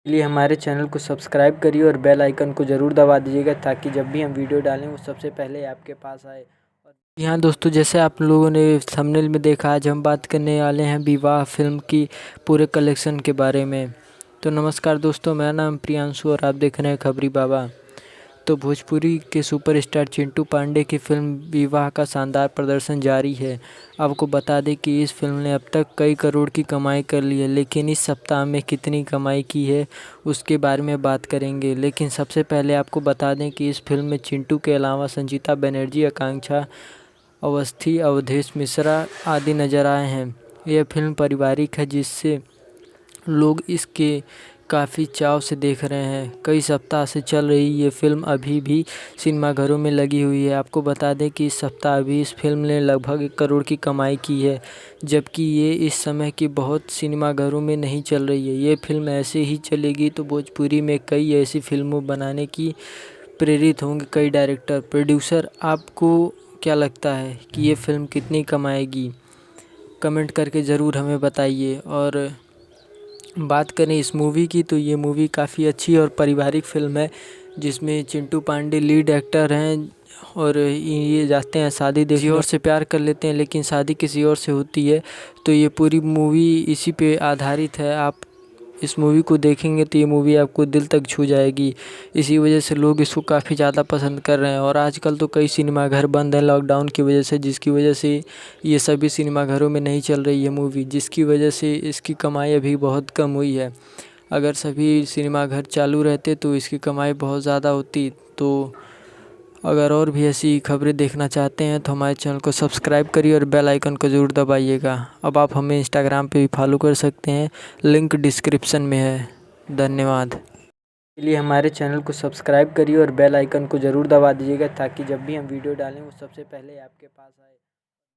लिए हमारे चैनल को सब्सक्राइब करिए और बेल आइकन को ज़रूर दबा दीजिएगा ताकि जब भी हम वीडियो डालें वो सबसे पहले आपके पास आए। और जी हाँ दोस्तों, जैसे आप लोगों ने थंबनेल में देखा, आज हम बात करने वाले हैं विवाह फिल्म की पूरे कलेक्शन के बारे में। तो नमस्कार दोस्तों, मेरा नाम प्रियांशु और आप देख रहे हैं खबरी बाबा। तो भोजपुरी के सुपरस्टार चिंटू पांडे की फिल्म विवाह का शानदार प्रदर्शन जारी है। आपको बता दें कि इस फिल्म ने अब तक कई करोड़ की कमाई कर ली है, लेकिन इस सप्ताह में कितनी कमाई की है उसके बारे में बात करेंगे। लेकिन सबसे पहले आपको बता दें कि इस फिल्म में चिंटू के अलावा संजीता बनर्जी, आकांक्षा अवस्थी, अवधेश मिश्रा आदि नजर आए हैं। यह फिल्म पारिवारिक है जिससे लोग इसके काफ़ी चाव से देख रहे हैं। कई सप्ताह से चल रही ये फिल्म अभी भी सिनेमाघरों में लगी हुई है। आपको बता दें कि इस सप्ताह अभी इस फिल्म ने लगभग 1 करोड़ की कमाई की है, जबकि ये इस समय की बहुत सिनेमाघरों में नहीं चल रही है। ये फिल्म ऐसे ही चलेगी तो भोजपुरी में कई ऐसी फिल्मों बनाने की प्रेरित होंगे कई डायरेक्टर, प्रोड्यूसर। आपको क्या लगता है कि ये फिल्म कितनी कमाएगी? कमेंट करके ज़रूर हमें बताइए। और बात करें इस मूवी की तो ये मूवी काफ़ी अच्छी और पारिवारिक फिल्म है, जिसमें चिंटू पांडे लीड एक्टर हैं और ये जाते हैं शादी देखने, किसी और से प्यार कर लेते हैं लेकिन शादी किसी और से होती है। तो ये पूरी मूवी इसी पे आधारित है। आप इस मूवी को देखेंगे तो ये मूवी आपको दिल तक छू जाएगी। इसी वजह से लोग इसको काफ़ी ज़्यादा पसंद कर रहे हैं। और आजकल तो कई सिनेमाघर बंद हैं लॉकडाउन की वजह से, जिसकी वजह से ये सभी सिनेमाघरों में नहीं चल रही है मूवी, जिसकी वजह से इसकी कमाई अभी बहुत कम हुई है। अगर सभी सिनेमाघर चालू रहते तो इसकी कमाई बहुत ज़्यादा होती। तो अगर और भी ऐसी खबरें देखना चाहते हैं तो हमारे चैनल को सब्सक्राइब करिए और बेल आइकन को ज़रूर दबाइएगा। अब आप हमें इंस्टाग्राम पे भी फॉलो कर सकते हैं, लिंक डिस्क्रिप्शन में है। धन्यवाद। इसलिए हमारे चैनल को सब्सक्राइब करिए और बेल आइकन को ज़रूर दबा दीजिएगा ताकि जब भी हम वीडियो डालें वो सबसे पहले आपके पास आए।